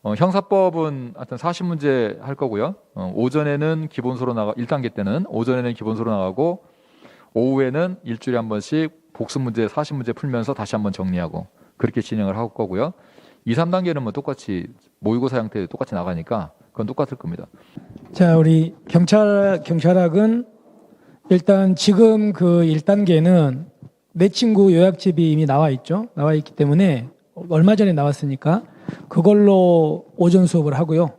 형사법은 하여튼 40문제 할 거고요. 오전에는 기본소로 1단계 때는 오전에는 기본소로 나가고 오후에는 일주일에 한 번씩 복습문제 40문제 풀면서 다시 한번 정리하고 그렇게 진행을 할 거고요. 2, 3단계는 뭐 똑같이 모의고사 형태 똑같이 나가니까 그건 똑같을 겁니다. 자, 우리 경찰학은 일단 지금 그 1단계는 내 친구 요약집이 이미 나와 있죠. 나와 있기 때문에 얼마 전에 나왔으니까 그걸로 오전 수업을 하고요.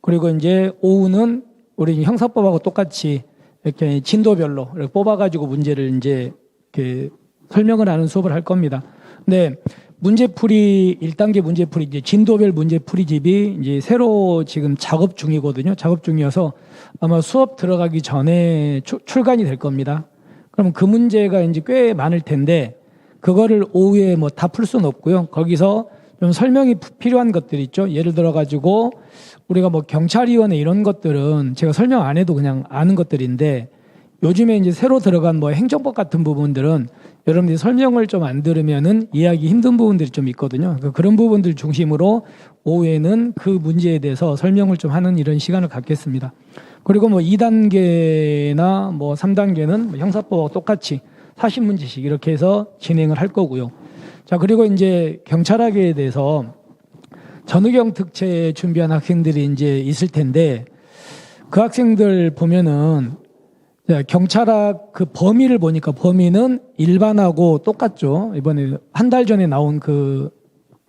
그리고 이제 오후는 우리 형사법하고 똑같이 이렇게 진도별로 이렇게 뽑아가지고 문제를 이제 이렇게 설명을 하는 수업을 할 겁니다. 근데 문제풀이 1단계 문제풀이 이제 진도별 문제풀이 집이 이제 새로 지금 작업 중이거든요. 작업 중이어서 아마 수업 들어가기 전에 출간이 될 겁니다. 그럼 그 문제가 이제 꽤 많을 텐데 그거를 오후에 뭐 다 풀 수는 없고요. 거기서 좀 설명이 필요한 것들 있죠. 예를 들어 가지고 우리가 뭐 경찰위원회 이런 것들은 제가 설명 안 해도 그냥 아는 것들인데 요즘에 이제 새로 들어간 뭐 행정법 같은 부분들은 여러분들이 설명을 좀 안 들으면은 이해하기 힘든 부분들이 좀 있거든요. 그런 부분들 중심으로 오후에는 그 문제에 대해서 설명을 좀 하는 이런 시간을 갖겠습니다. 그리고 뭐 2단계나 뭐 3단계는 뭐 형사법과 똑같이 40문제씩 이렇게 해서 진행을 할 거고요. 자, 그리고 이제 경찰학에 대해서 전후경 특채 준비한 학생들이 이제 있을 텐데 그 학생들 보면은 경찰학 그 범위를 보니까 범위는 일반하고 똑같죠. 이번에 한 달 전에 나온 그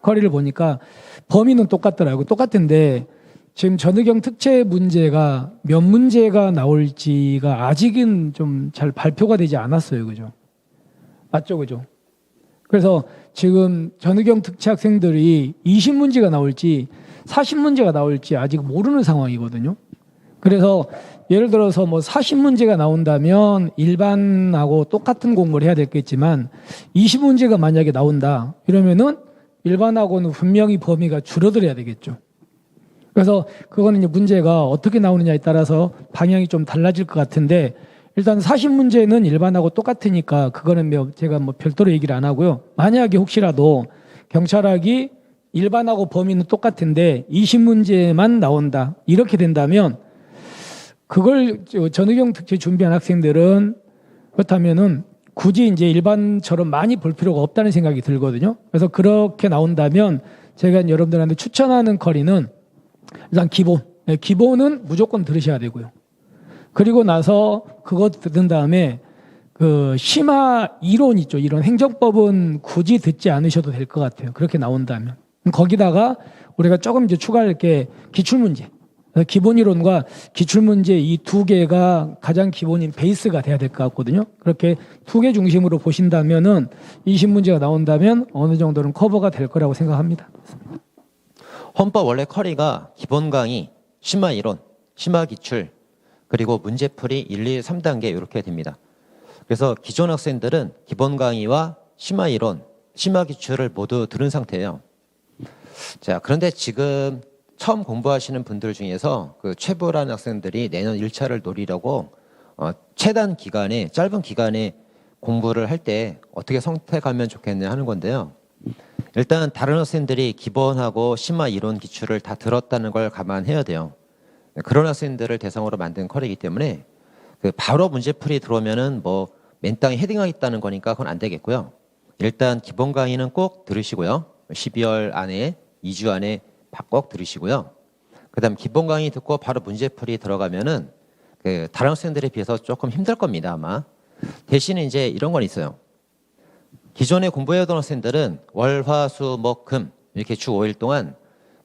커리를 보니까 범위는 똑같더라고요. 똑같은데 지금 전후경 특채 문제가 몇 문제가 나올지가 아직은 좀 잘 발표가 되지 않았어요. 그죠? 맞죠? 그죠? 그래서 지금 전후경 특채 학생들이 20문제가 나올지 40문제가 나올지 아직 모르는 상황이거든요. 그래서 예를 들어서 뭐 40문제가 나온다면 일반하고 똑같은 공부를 해야 되겠지만 20문제가 만약에 나온다 이러면은 일반하고는 분명히 범위가 줄어들어야 되겠죠. 그래서 그거는 이제 문제가 어떻게 나오느냐에 따라서 방향이 좀 달라질 것 같은데 일단 40문제는 일반하고 똑같으니까 그거는 제가 뭐 별도로 얘기를 안 하고요. 만약에 혹시라도 경찰학이 일반하고 범위는 똑같은데 20문제만 나온다 이렇게 된다면 그걸 전후경 특채 준비한 학생들은 그렇다면은 굳이 이제 일반처럼 많이 볼 필요가 없다는 생각이 들거든요. 그래서 그렇게 나온다면 제가 여러분들한테 추천하는 커리는 일단 기본은 무조건 들으셔야 되고요. 그리고 나서 그거 듣는 다음에 그 심화 이론 있죠. 이론 행정법은 굳이 듣지 않으셔도 될 것 같아요. 그렇게 나온다면. 거기다가 우리가 조금 이제 추가할 게 기출문제. 기본 이론과 기출문제 이 두 개가 가장 기본인 베이스가 돼야 될 것 같거든요. 그렇게 두 개 중심으로 보신다면은 20문제가 나온다면 어느 정도는 커버가 될 거라고 생각합니다. 헌법 원래 커리가 기본 강의, 심화 이론, 심화 기출, 그리고 문제풀이 1, 2, 3단계 이렇게 됩니다. 그래서 기존 학생들은 기본 강의와 심화 이론, 심화 기출을 모두 들은 상태예요. 자, 그런데 지금 처음 공부하시는 분들 중에서 그 최불안 학생들이 내년 1차를 노리려고 최단 기간에 짧은 기간에 공부를 할 때 어떻게 선택하면 좋겠냐 하는 건데요. 일단 다른 학생들이 기본하고 심화 이론 기출을 다 들었다는 걸 감안해야 돼요. 그런 학생들을 대상으로 만든 커리이기 때문에 그 바로 문제풀이 들어오면은 뭐 맨땅에 헤딩하겠다는 거니까 그건 안 되겠고요. 일단 기본 강의는 꼭 들으시고요. 12월 안에 2주 안에 꼭 들으시고요. 그다음 기본 강의 듣고 바로 문제풀이 들어가면은 그 다른 학생들에 비해서 조금 힘들 겁니다 아마. 대신에 이제 이런 건 있어요. 기존에 공부해오던 학생들은 월, 화, 수, 목, 금 이렇게 주 5일 동안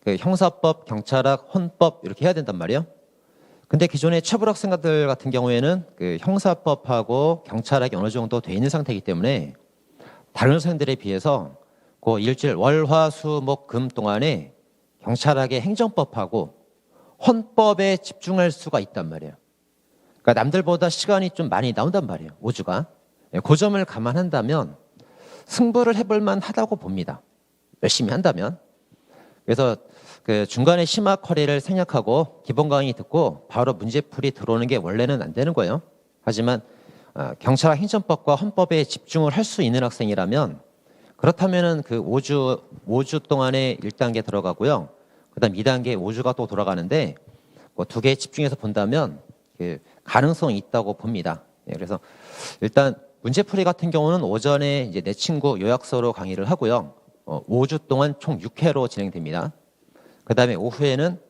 그 형사법, 경찰학, 헌법 이렇게 해야 된단 말이에요. 근데 기존의 체불 학생들 같은 경우에는 그 형사법하고 경찰학이 어느 정도 돼 있는 상태이기 때문에 다른 학생들에 비해서 그 일주일 월, 화, 수, 목, 금 동안에 경찰학의 행정법하고 헌법에 집중할 수가 있단 말이에요. 그러니까 남들보다 시간이 좀 많이 나온단 말이에요. 5주가. 그 점을 감안한다면 승부를 해볼 만하다고 봅니다. 열심히 한다면. 그래서 그 중간에 심화 커리를 생략하고 기본 강의 듣고 바로 문제풀이 들어오는 게 원래는 안 되는 거예요. 하지만 경찰학 행정법과 헌법에 집중을 할 수 있는 학생이라면 그렇다면은 그 5주 동안에 1단계 들어가고요. 그다음 2단계 5주가 또 돌아가는데 두 개 집중해서 본다면 가능성이 있다고 봅니다. 예, 그래서 일단 문제풀이 같은 경우는 오전에 이제 내 친구 요약서로 강의를 하고요. 5주 동안 총 6회로 진행됩니다. 그다음에 오후에는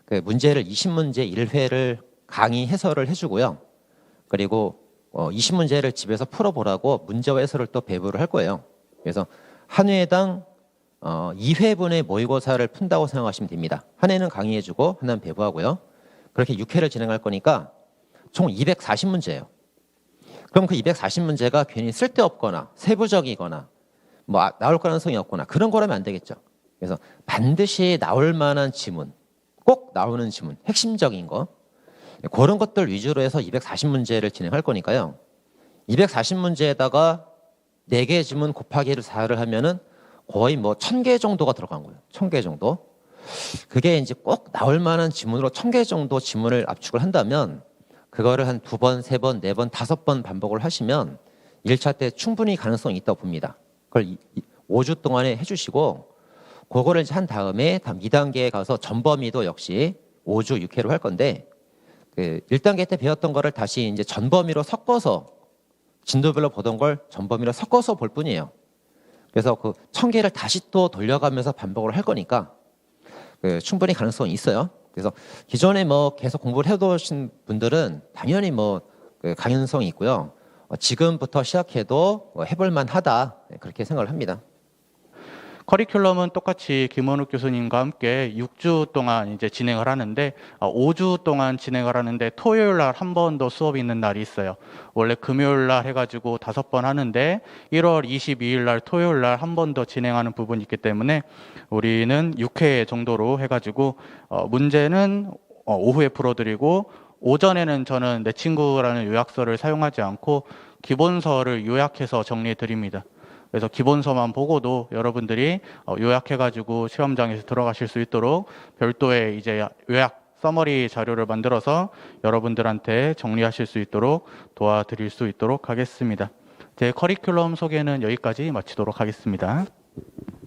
그 문제를 20문제 1회를 강의 해설을 해주고요. 그리고 20문제를 집에서 풀어보라고 문제와 해설을 또 배부를 할 거예요. 그래서 한 회당 2회분의 모의고사를 푼다고 생각하시면 됩니다. 한 회는 강의해주고 하나는 배부하고요. 그렇게 6회를 진행할 거니까 총 240문제예요. 그럼 그 240문제가 괜히 쓸데없거나 세부적이거나 뭐 나올 가능성이 없거나 그런 거라면 안 되겠죠. 그래서 반드시 나올 만한 지문, 꼭 나오는 지문, 핵심적인 거 그런 것들 위주로 해서 240문제를 진행할 거니까요. 240문제에다가 4개 지문 곱하기를 4를 하면은 거의 뭐 1000개 정도가 들어간 거예요. 1000개 정도. 그게 이제 꼭 나올 만한 지문으로 1000개 정도 지문을 압축을 한다면 그거를 한 2번, 3번, 4번, 5번 반복을 하시면 1차 때 충분히 가능성이 있다고 봅니다. 그걸 5주 동안에 해주시고 그거를 이제 한 다음에 다음 2단계에 가서 전범위도 역시 5주 6회로 할 건데 그 1단계 때 배웠던 거를 다시 이제 전범위로 섞어서 진도별로 보던 걸 전범위로 섞어서 볼 뿐이에요. 그래서 그 1000개를 다시 또 돌려가면서 반복을 할 거니까 충분히 가능성이 있어요. 그래서 기존에 뭐 계속 공부를 해두신 분들은 당연히 뭐 강연성이 있고요. 지금부터 시작해도 해볼 만하다 그렇게 생각을 합니다. 커리큘럼은 똑같이 김원욱 교수님과 함께 6주 동안 이제 진행을 하는데 5주 동안 진행을 하는데 토요일 날 한 번 더 수업이 있는 날이 있어요. 원래 금요일 날 해가지고 5번 하는데 1월 22일 날 토요일 날 한 번 더 진행하는 부분이 있기 때문에 우리는 6회 정도로 해가지고 문제는 오후에 풀어드리고 오전에는 저는 내 친구라는 요약서를 사용하지 않고 기본서를 요약해서 정리해 드립니다. 그래서 기본서만 보고도 여러분들이 요약해가지고 시험장에서 들어가실 수 있도록 별도의 이제 요약 서머리 자료를 만들어서 여러분들한테 정리하실 수 있도록 도와드릴 수 있도록 하겠습니다. 제 커리큘럼 소개는 여기까지 마치도록 하겠습니다.